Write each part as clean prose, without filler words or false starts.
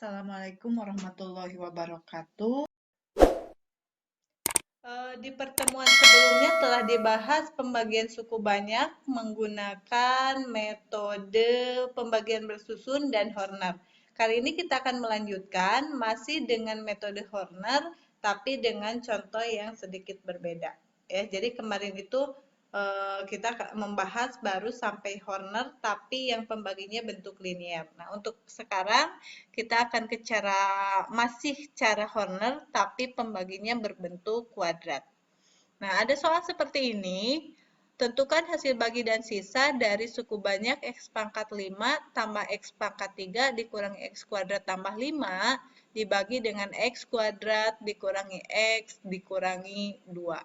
Assalamualaikum warahmatullahi wabarakatuh. Di pertemuan sebelumnya telah dibahas pembagian suku banyak menggunakan metode pembagian bersusun dan Horner. Kali ini kita akan melanjutkan masih dengan metode Horner, tapi dengan contoh yang sedikit berbeda. Ya, jadi kemarin itu kita membahas baru sampai Horner, tapi yang pembaginya bentuk linear. Nah, untuk sekarang kita akan ke masih cara Horner, tapi pembaginya berbentuk kuadrat. Nah, ada soal seperti ini. Tentukan hasil bagi dan sisa dari suku banyak X pangkat 5 tambah X pangkat 3 dikurangi X kuadrat tambah 5 dibagi dengan X kuadrat dikurangi X dikurangi 2.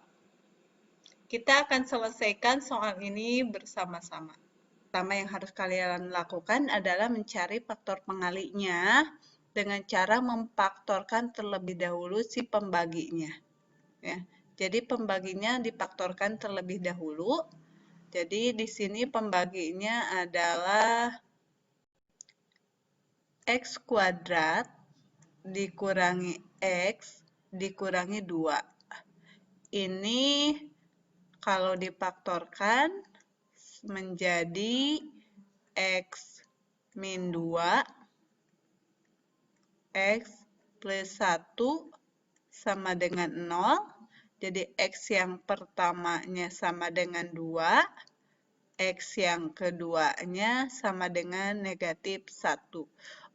Kita akan selesaikan soal ini bersama-sama. Pertama yang harus kalian lakukan adalah mencari faktor pengalinya dengan cara memfaktorkan terlebih dahulu si pembaginya. Ya. Jadi pembaginya difaktorkan terlebih dahulu. Jadi di sini pembaginya adalah X kuadrat dikurangi X dikurangi 2. Ini kalau difaktorkan menjadi X min 2, X plus 1 sama dengan 0. Jadi X yang pertamanya sama dengan 2, X yang keduanya sama dengan negatif 1.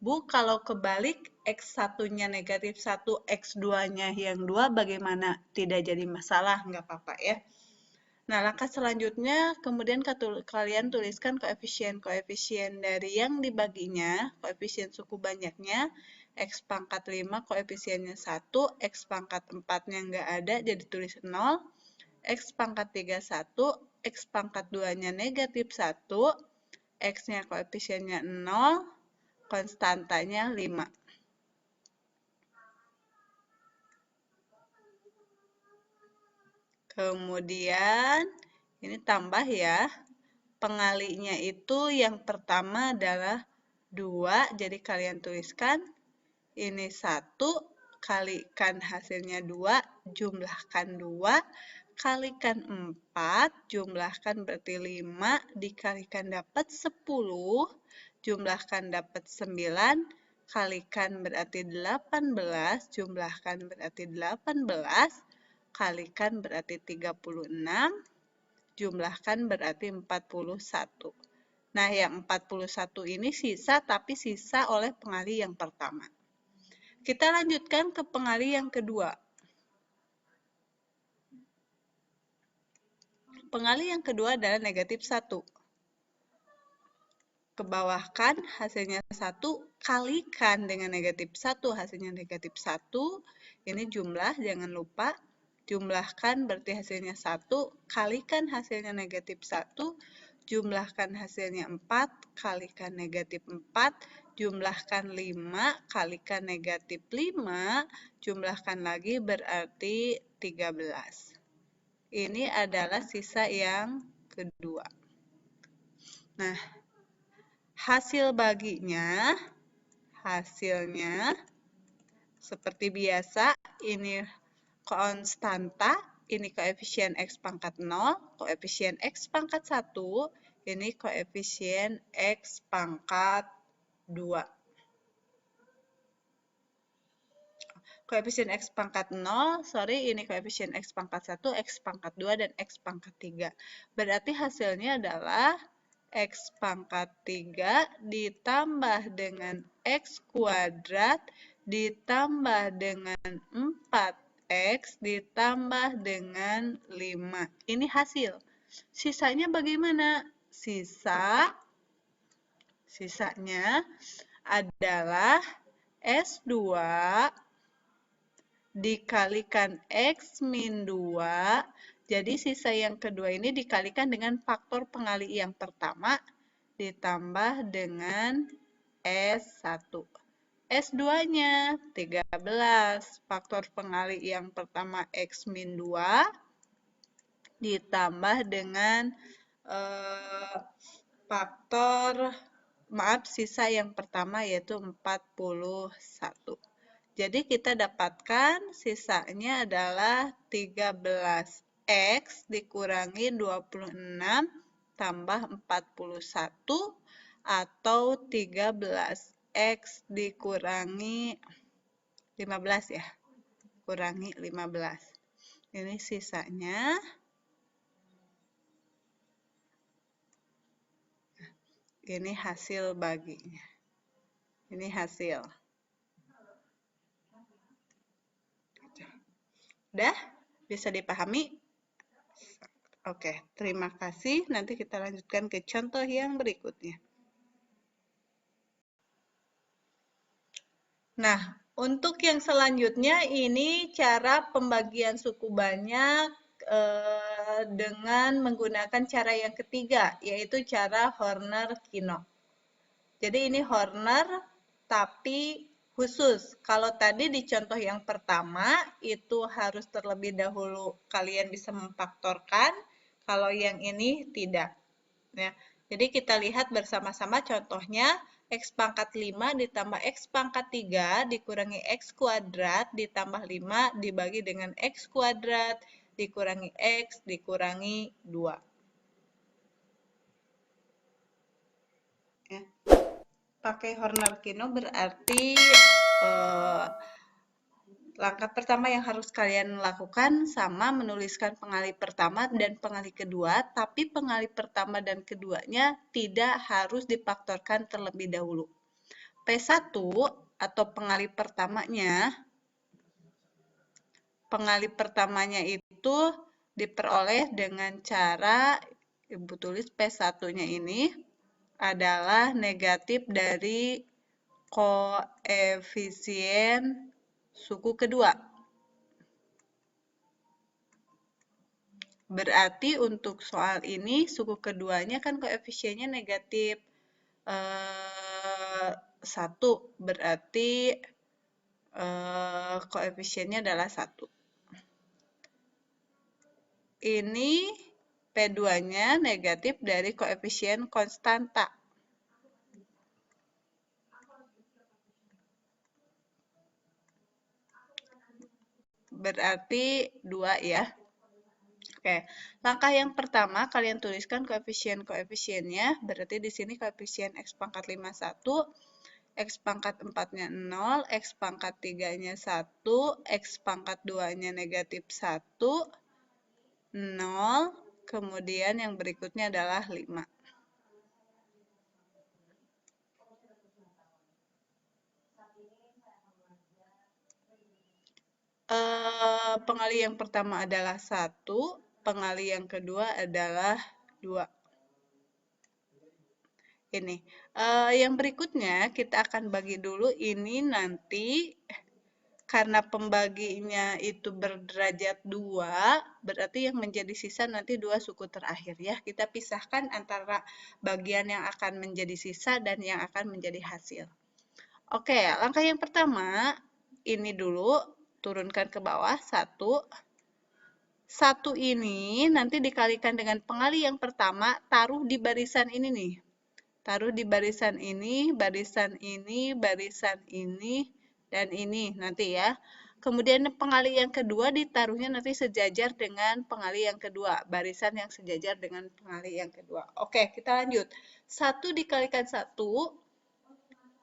Bu, kalau kebalik X satunya negatif 1, X 2-nya yang 2 bagaimana? Tidak jadi masalah, nggak apa-apa ya. Nah, langkah selanjutnya, kemudian kalian tuliskan koefisien-koefisien dari yang dibaginya, koefisien suku banyaknya, X pangkat 5, koefisiennya 1, X pangkat 4-nya nggak ada, jadi tulis 0, X pangkat 3, 1, X pangkat 2-nya negatif 1, X-nya koefisiennya 0, konstantanya 5. Kemudian, ini tambah ya. Pengalinya itu yang pertama adalah 2, jadi kalian tuliskan ini 1, kalikan hasilnya 2, jumlahkan 2, kalikan 4, jumlahkan berarti 5, dikalikan dapat 10, jumlahkan dapat 9, kalikan berarti 18, jumlahkan berarti 18, kalikan berarti 36, jumlahkan berarti 41. Nah, yang 41 ini sisa, tapi sisa oleh pengali yang pertama. Kita lanjutkan ke pengali yang kedua. Pengali yang kedua adalah negatif 1. Kebawahkan hasilnya 1, kalikan dengan negatif 1, hasilnya negatif 1. Ini jumlah, jangan lupa. Jumlahkan berarti hasilnya 1, kalikan hasilnya negatif 1, jumlahkan hasilnya 4, kalikan negatif 4, jumlahkan 5, kalikan negatif 5, jumlahkan lagi berarti 13. Ini adalah sisa yang kedua. Nah, hasilnya seperti biasa, ini konstanta, ini koefisien X pangkat 0, koefisien X pangkat 1, ini koefisien X pangkat 2. Koefisien X pangkat 0, ini koefisien X pangkat 1, X pangkat 2, dan X pangkat 3. Berarti hasilnya adalah X pangkat 3 ditambah dengan X kuadrat ditambah dengan 4X ditambah dengan 5. Ini hasil. Sisanya bagaimana? Sisanya adalah S2 dikalikan X min 2. Jadi sisa yang kedua ini dikalikan dengan faktor pengali yang pertama ditambah dengan S1. S2-nya 13, faktor pengali yang pertama X min 2 ditambah dengan faktor maaf, sisa yang pertama yaitu 41. Jadi kita dapatkan sisanya adalah 13x dikurangi 26 tambah 41 atau 13x dikurangi 15 ya. Kurangi 15. Ini sisanya. Ini hasil baginya. Ini hasil. Udah? Bisa dipahami? Oke, terima kasih. Nanti kita lanjutkan ke contoh yang berikutnya. Nah, untuk yang selanjutnya ini cara pembagian suku banyak dengan menggunakan cara yang ketiga, yaitu cara Horner-Kinnock. Jadi ini Horner, tapi khusus. Kalau tadi di contoh yang pertama, itu harus terlebih dahulu kalian bisa memfaktorkan. Kalau yang ini tidak. Ya. Jadi kita lihat bersama-sama contohnya, X pangkat 5 ditambah X pangkat 3 dikurangi X kuadrat ditambah 5 dibagi dengan X kuadrat dikurangi X dikurangi 2. Ya. Pakai Horner-Kinnock berarti langkah pertama yang harus kalian lakukan sama menuliskan pengalih pertama dan pengalih kedua, tapi pengalih pertama dan keduanya tidak harus difaktorkan terlebih dahulu. P1 atau pengalih pertamanya itu diperoleh dengan cara, Ibu tulis P1-nya ini adalah negatif dari koefisien suku kedua. Berarti untuk soal ini suku keduanya kan koefisiennya negatif 1. Berarti koefisiennya adalah 1. Ini P2-nya negatif dari koefisien konstanta. Berarti 2 ya. Oke, langkah yang pertama kalian tuliskan koefisien-koefisiennya. Berarti di sini koefisien X pangkat 5 1, X pangkat 4-nya 0, X pangkat 3-nya 1, X pangkat 2-nya negatif 1, 0, kemudian yang berikutnya adalah 5. Pengalih yang pertama adalah 1, pengalih yang kedua adalah 2. Ini. Yang berikutnya kita akan bagi dulu ini nanti karena pembaginya itu berderajat 2, berarti yang menjadi sisa nanti 2 suku terakhir ya. Kita pisahkan antara bagian yang akan menjadi sisa dan yang akan menjadi hasil. Oke, langkah yang pertama, ini dulu, turunkan ke bawah, 1. 1 ini nanti dikalikan dengan pengalih yang pertama, taruh di barisan ini nih. Taruh di barisan ini, barisan ini, barisan ini, dan ini nanti ya. Kemudian pengalih yang kedua ditaruhnya nanti sejajar dengan pengalih yang kedua. Barisan yang sejajar dengan pengalih yang kedua. Oke, kita lanjut. 1 dikalikan 1,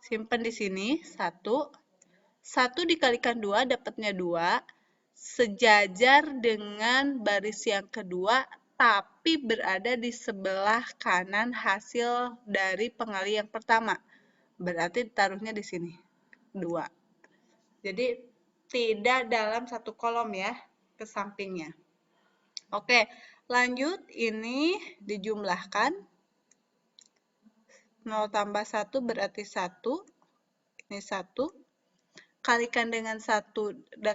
simpan di sini, 1. 1 dikalikan 2, dapatnya 2. Sejajar dengan baris yang kedua, tapi berada di sebelah kanan hasil dari pengalih yang pertama. Berarti taruhnya di sini, 2. Jadi, tidak dalam satu kolom ya, ke sampingnya. Oke, lanjut. Ini dijumlahkan. 0 tambah 1 berarti 1. Ini 1. Kalikan dengan 1,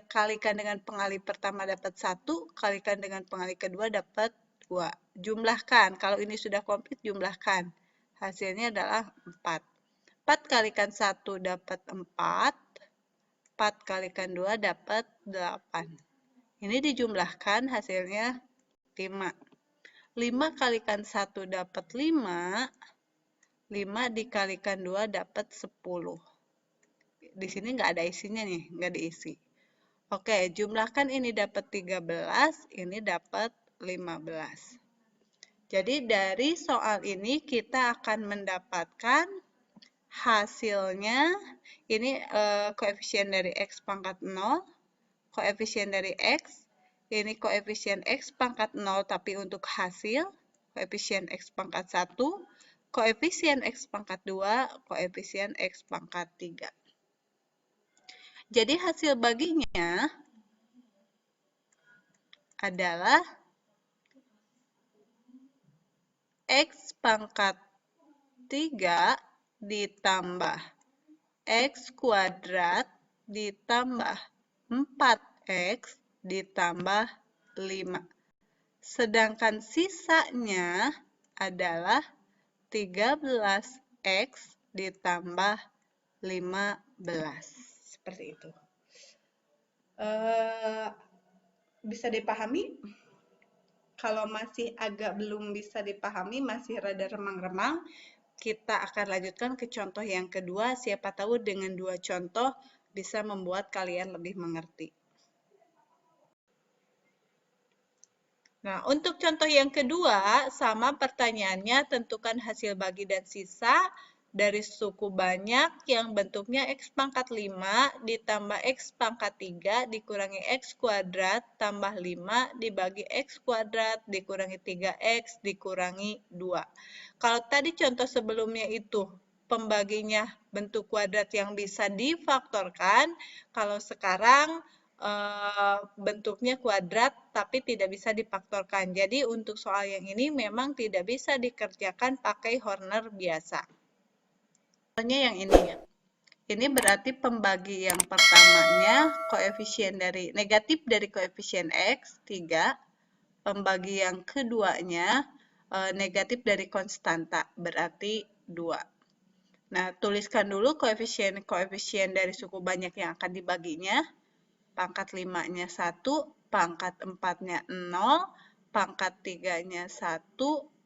kalikan dengan pengalih pertama dapat 1, kalikan dengan pengalih kedua dapat 2. Jumlahkan, kalau ini sudah komplit jumlahkan. Hasilnya adalah 4. 4 kalikan 1 dapat 4, 4 kalikan 2 dapat 8. Ini dijumlahkan hasilnya 5. 5 kalikan 1 dapat 5, 5 dikalikan 2 dapat 10. Di sini nggak ada isinya nih, nggak diisi. Oke, jumlahkan ini dapat 13, ini dapat 15. Jadi dari soal ini kita akan mendapatkan hasilnya, ini koefisien dari X pangkat 0, koefisien dari X, ini koefisien X pangkat 0 tapi untuk hasil, koefisien X pangkat 1, koefisien X pangkat 2, koefisien X pangkat 3. Jadi hasil baginya adalah X pangkat 3 ditambah X kuadrat ditambah 4X ditambah 5. Sedangkan sisanya adalah 13X ditambah 15. Seperti itu. Bisa dipahami? Kalau masih agak belum bisa dipahami, masih rada remang-remang, kita akan lanjutkan ke contoh yang kedua. Siapa tahu dengan 2 contoh bisa membuat kalian lebih mengerti. Nah, untuk contoh yang kedua, sama pertanyaannya, tentukan hasil bagi dan sisa dari suku banyak yang bentuknya X pangkat 5 ditambah X pangkat 3 dikurangi X kuadrat tambah 5 dibagi X kuadrat dikurangi 3X dikurangi 2. Kalau tadi contoh sebelumnya itu pembaginya bentuk kuadrat yang bisa difaktorkan, kalau sekarang bentuknya kuadrat tapi tidak bisa difaktorkan. Jadi untuk soal yang ini memang tidak bisa dikerjakan pakai Horner biasa. Contohnya yang ini ya. Ini berarti pembagi yang pertamanya koefisien dari negatif dari koefisien X 3, pembagi yang keduanya negatif dari konstanta berarti 2. Nah, tuliskan dulu koefisien dari suku banyak yang akan dibaginya. Pangkat 5-nya 1, pangkat 4-nya 0, pangkat 3-nya 1,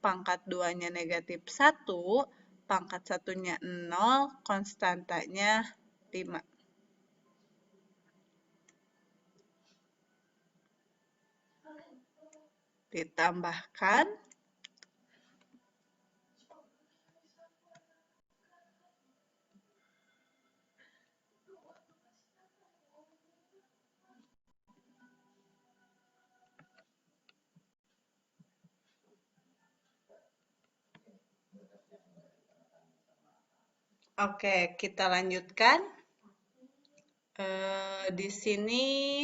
pangkat 2-nya negatif 1, pangkat 1-nya 0, konstantanya 5. Ditambahkan Oke, kita lanjutkan. Di sini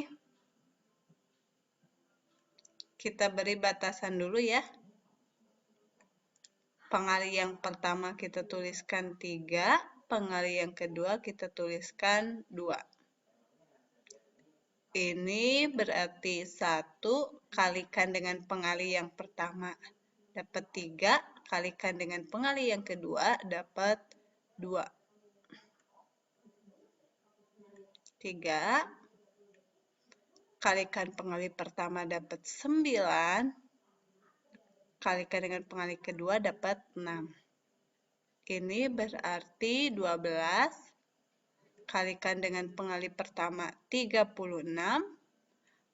kita beri batasan dulu ya. Pengali yang pertama kita tuliskan 3, pengali yang kedua kita tuliskan 2. Ini berarti 1 kalikan dengan pengali yang pertama dapat 3, kalikan dengan pengali yang kedua dapat 2. 3 kalikan pengali pertama dapat 9, kalikan dengan pengali kedua dapat 6. Ini berarti 12 kalikan dengan pengali pertama 36,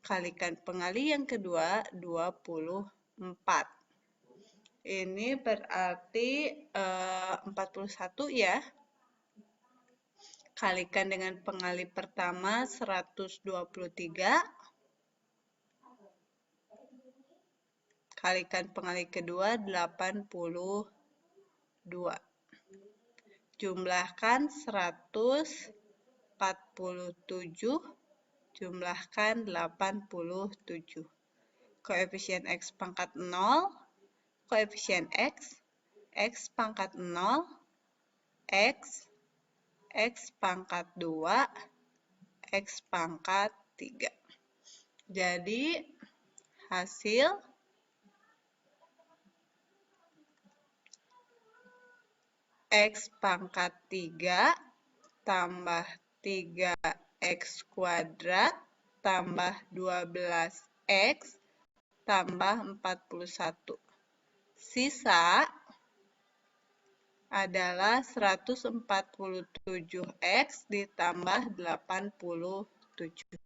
kalikan pengali yang kedua 24. Ini berarti 41 ya. Kalikan dengan pengali pertama 123, kalikan pengali kedua 82. Jumlahkan 147, jumlahkan 87. Koefisien X pangkat 0, koefisien X pangkat 0, X pangkat 2, X pangkat 3. Jadi, hasil X pangkat 3 tambah 3X kuadrat tambah 12X tambah 41. Sisa adalah 147X ditambah 87.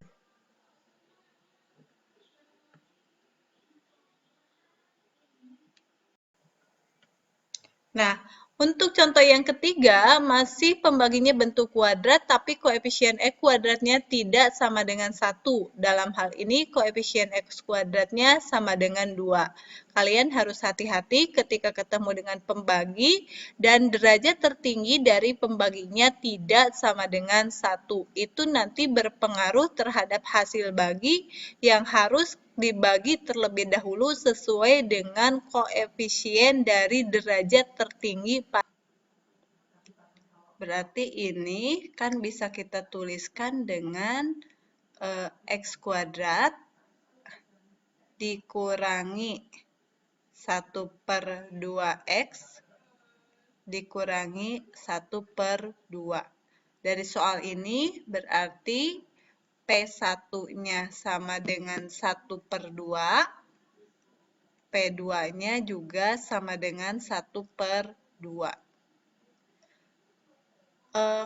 Nah, untuk contoh yang ketiga, masih pembaginya bentuk kuadrat, tapi koefisien X kuadratnya tidak sama dengan 1. Dalam hal ini, koefisien X kuadratnya sama dengan 2. Kalian harus hati-hati ketika ketemu dengan pembagi, dan derajat tertinggi dari pembaginya tidak sama dengan 1. Itu nanti berpengaruh terhadap hasil bagi yang harus dibagi terlebih dahulu sesuai dengan koefisien dari derajat tertinggi. Berarti ini kan bisa kita tuliskan dengan X kuadrat dikurangi 1/2X dikurangi 1/2. Dari soal ini berarti P1-nya sama dengan 1/2, P2-nya juga sama dengan 1/2.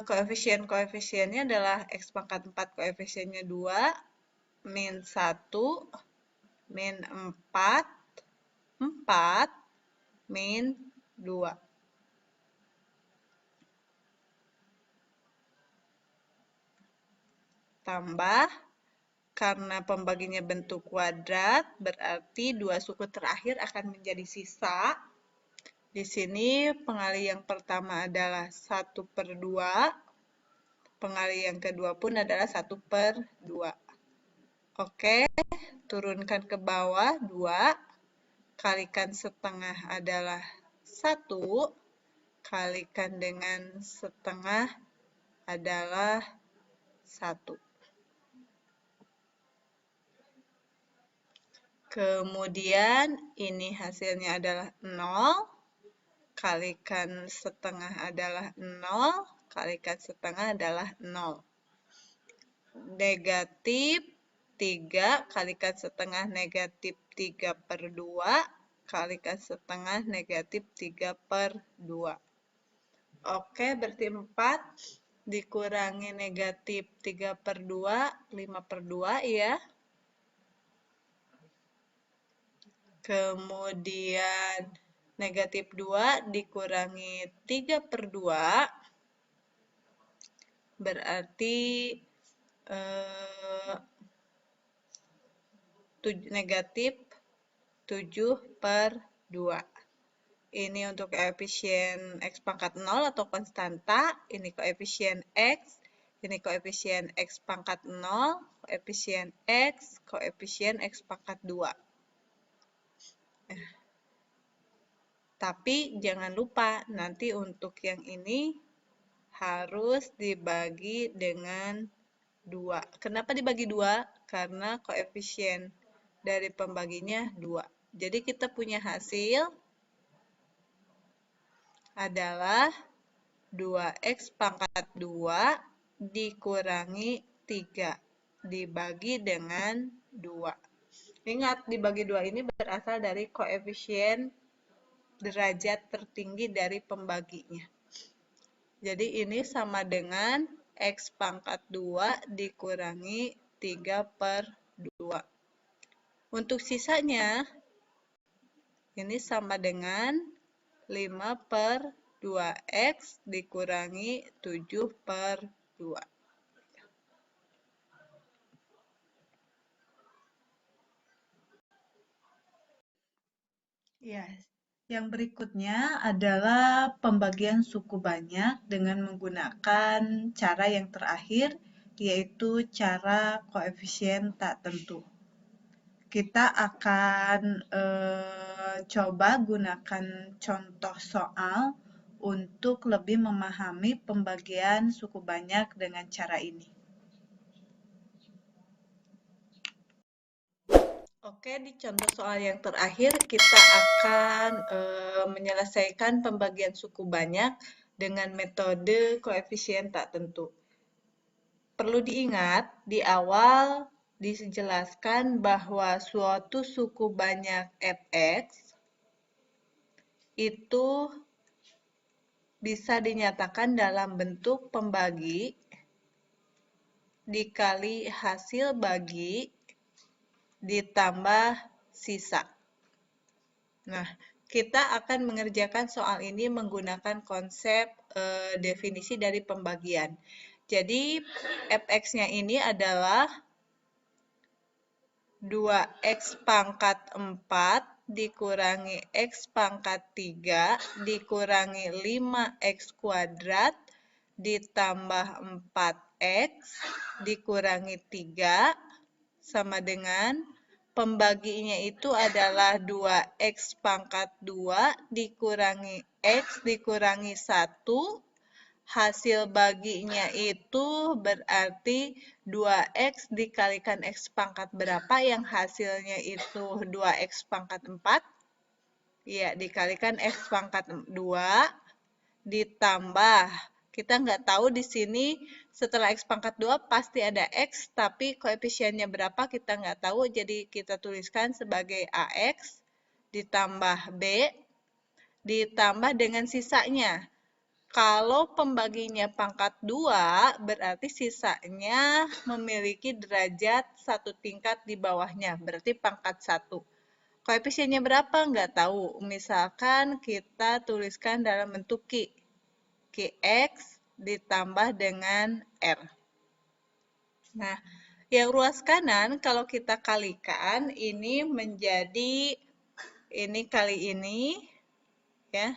Koefisien-koefisiennya adalah X pangkat 4, koefisiennya 2, min 1, min 4, 4, min 2. Tambah, karena pembaginya bentuk kuadrat, berarti dua suku terakhir akan menjadi sisa. Di sini pengali yang pertama adalah 1/2, pengali yang kedua pun adalah 1/2. Oke, turunkan ke bawah 2, kalikan setengah adalah 1, kalikan dengan setengah adalah 1. Kemudian ini hasilnya adalah 0, kalikan setengah adalah 0, kalikan setengah adalah 0. Negatif 3, kalikan setengah negatif 3/2, kalikan setengah negatif 3/2. Oke, berarti 4 dikurangi negatif 3/2, 5/2 ya. Kemudian negatif 2 dikurangi 3/2, berarti negatif 7/2. Ini untuk koefisien X pangkat 0 atau konstanta, ini koefisien X, ini koefisien X pangkat 0, koefisien X pangkat 2. Tapi jangan lupa, nanti untuk yang ini harus dibagi dengan 2. Kenapa dibagi 2? Karena koefisien dari pembaginya 2. Jadi kita punya hasil adalah 2X pangkat 2 dikurangi 3 dibagi dengan 2. Ingat, dibagi 2 ini berasal dari koefisien derajat tertinggi dari pembaginya. Jadi ini sama dengan X pangkat 2 dikurangi 3/2. Untuk sisanya, ini sama dengan 5/2X dikurangi 7/2. Ya, yang berikutnya adalah pembagian suku banyak dengan menggunakan cara yang terakhir, yaitu cara koefisien tak tentu. Kita akan coba gunakan contoh soal untuk lebih memahami pembagian suku banyak dengan cara ini. Oke, di contoh soal yang terakhir kita akan menyelesaikan pembagian suku banyak dengan metode koefisien tak tentu. Perlu diingat, di awal dijelaskan bahwa suatu suku banyak fx itu bisa dinyatakan dalam bentuk pembagi dikali hasil bagi ditambah sisa. Nah, kita akan mengerjakan soal ini menggunakan konsep definisi dari pembagian. Jadi, fx-nya ini adalah 2x pangkat 4 dikurangi x pangkat 3 dikurangi 5x kuadrat ditambah 4x dikurangi 3 sama dengan pembaginya itu adalah 2x pangkat 2 dikurangi x dikurangi 1. Hasil baginya itu berarti 2x dikalikan x pangkat berapa yang hasilnya itu 2x pangkat 4. Ya, dikalikan x pangkat 2 ditambah. Kita nggak tahu di sini setelah x pangkat 2 pasti ada x, tapi koefisiennya berapa kita nggak tahu, jadi kita tuliskan sebagai ax ditambah b ditambah dengan sisanya. Kalau pembaginya pangkat 2, berarti sisanya memiliki derajat satu tingkat di bawahnya, berarti pangkat 1. Koefisiennya berapa? Nggak tahu. Misalkan kita tuliskan dalam bentuk Q. Qx ditambah dengan R. Nah, yang ruas kanan kalau kita kalikan, ini menjadi ini kali ini, ya.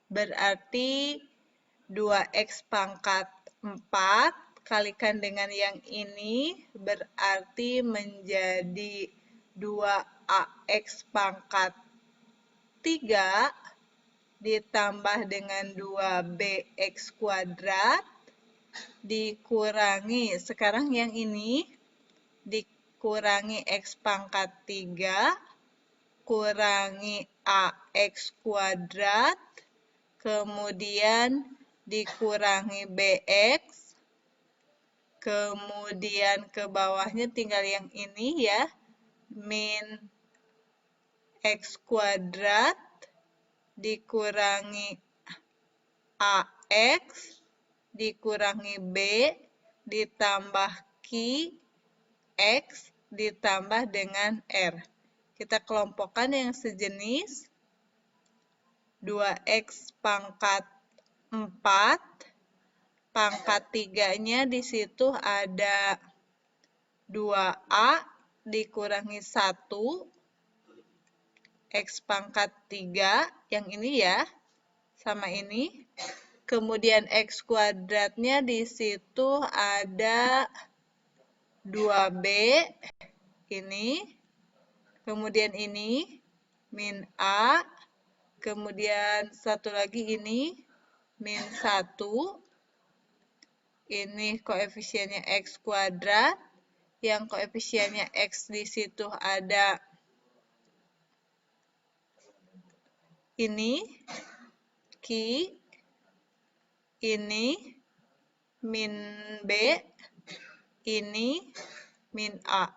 Berarti 2x pangkat 4 kalikan dengan yang ini berarti menjadi 2ax pangkat 3 ditambah dengan 2bx kuadrat dikurangi, sekarang yang ini dikurangi x pangkat 3 kurangi ax kuadrat kemudian dikurangi bx, kemudian ke bawahnya tinggal yang ini ya, min x kuadrat dikurangi ax dikurangi b ditambah q x ditambah dengan r. Kita kelompokkan yang sejenis, 2x pangkat 4, pangkat 3-nya di situ ada 2a dikurangi 1, x pangkat 3, yang ini ya, sama ini. Kemudian x kuadratnya di situ ada 2b, ini. Kemudian ini, min a. Kemudian satu lagi ini, min 1. Ini koefisiennya x kuadrat. Yang koefisiennya x di situ ada ini, Q. Ini, min b. Ini, min a.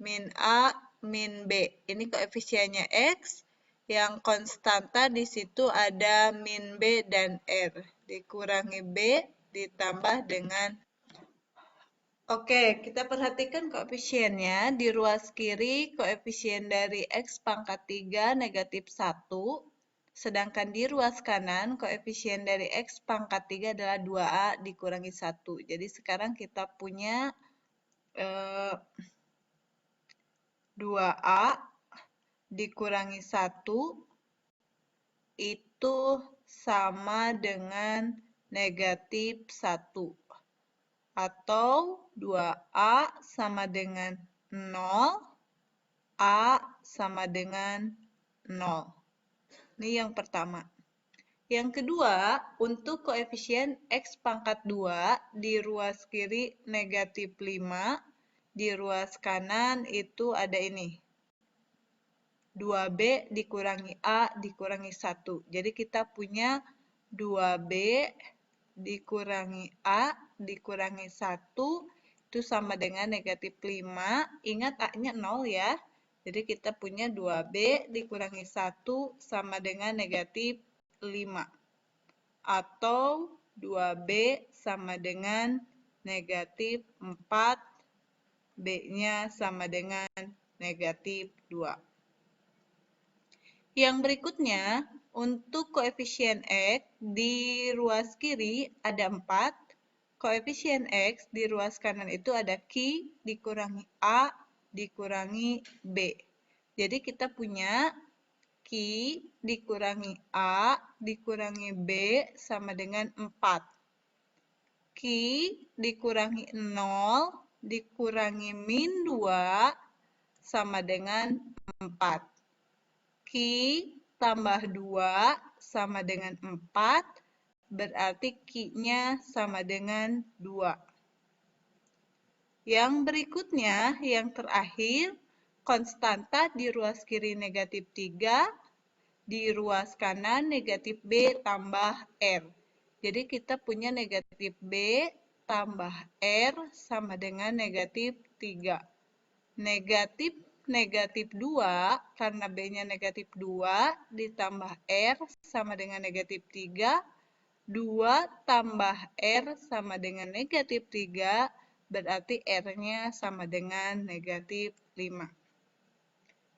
Min a, min b. Ini koefisiennya x. Yang konstanta di situ ada min b dan r. Dikurangi b ditambah dengan. Oke, kita perhatikan koefisiennya. Di ruas kiri, koefisien dari x pangkat 3 negatif 1. Sedangkan di ruas kanan, koefisien dari x pangkat 3 adalah 2a dikurangi 1. Jadi sekarang kita punya 2a dikurangi 1 itu sama dengan negatif 1. Atau 2a sama dengan 0, a sama dengan 0. Ini yang pertama. Yang kedua, untuk koefisien x pangkat 2 di ruas kiri negatif 5, di ruas kanan itu ada ini. 2b dikurangi a dikurangi 1. Jadi kita punya 2b dikurangi a dikurangi 1 itu sama dengan negatif 5. Ingat a-nya 0 ya. Jadi kita punya 2b dikurangi 1 sama dengan negatif 5. atau 2B sama dengan negatif 4, B-nya sama dengan negatif 2. Yang berikutnya, untuk koefisien X di ruas kiri ada 4, koefisien X di ruas kanan itu ada Q dikurangi A dikurangi B. Jadi kita punya Q dikurangi A dikurangi B sama dengan 4. Q dikurangi 0 dikurangi min 2 sama dengan 4. Q tambah 2 sama dengan 4, berarti Q-nya sama dengan 2. Yang berikutnya, yang terakhir, konstanta di ruas kiri negatif 3, di ruas kanan negatif B tambah R. Jadi kita punya negatif B tambah R sama dengan negatif 3. Negatif 2, karena B-nya negatif 2, ditambah R sama dengan negatif 3. 2 tambah R sama dengan negatif 3, berarti R-nya sama dengan negatif 5.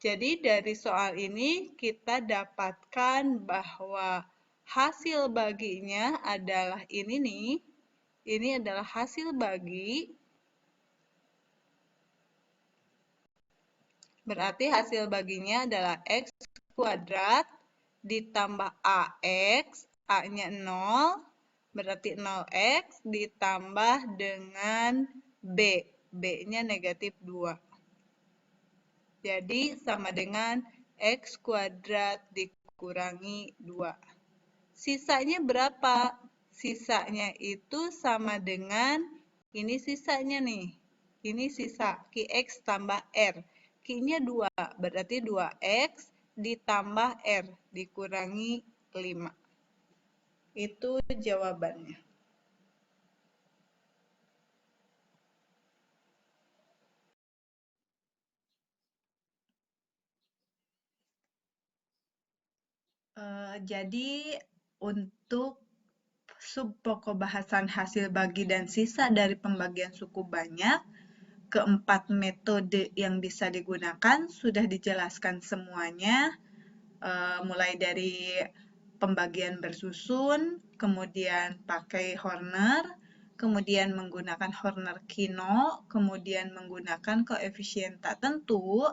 Jadi dari soal ini kita dapatkan bahwa hasil baginya adalah ini nih. Ini adalah hasil bagi. Berarti hasil baginya adalah X kuadrat ditambah AX. A-nya 0. Berarti 0X ditambah dengan B. B-nya negatif 2. Jadi sama dengan X kuadrat dikurangi 2. Sisanya berapa? Sisanya itu sama dengan, ini sisanya nih. Ini sisa, Qx tambah R. Q-nya 2, berarti 2X ditambah R dikurangi 5. Itu jawabannya. Jadi untuk subpokok bahasan hasil bagi dan sisa dari pembagian suku banyak, keempat metode yang bisa digunakan sudah dijelaskan semuanya, mulai dari pembagian bersusun, kemudian pakai Horner, kemudian menggunakan Horner Kino, kemudian menggunakan koefisien tak tentu.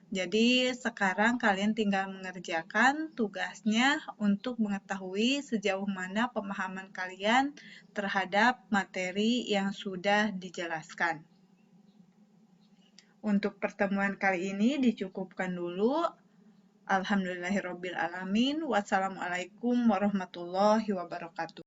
Jadi sekarang kalian tinggal mengerjakan tugasnya untuk mengetahui sejauh mana pemahaman kalian terhadap materi yang sudah dijelaskan. Untuk pertemuan kali ini dicukupkan dulu. Alhamdulillahirrabbilalamin. Wassalamualaikum warahmatullahi wabarakatuh.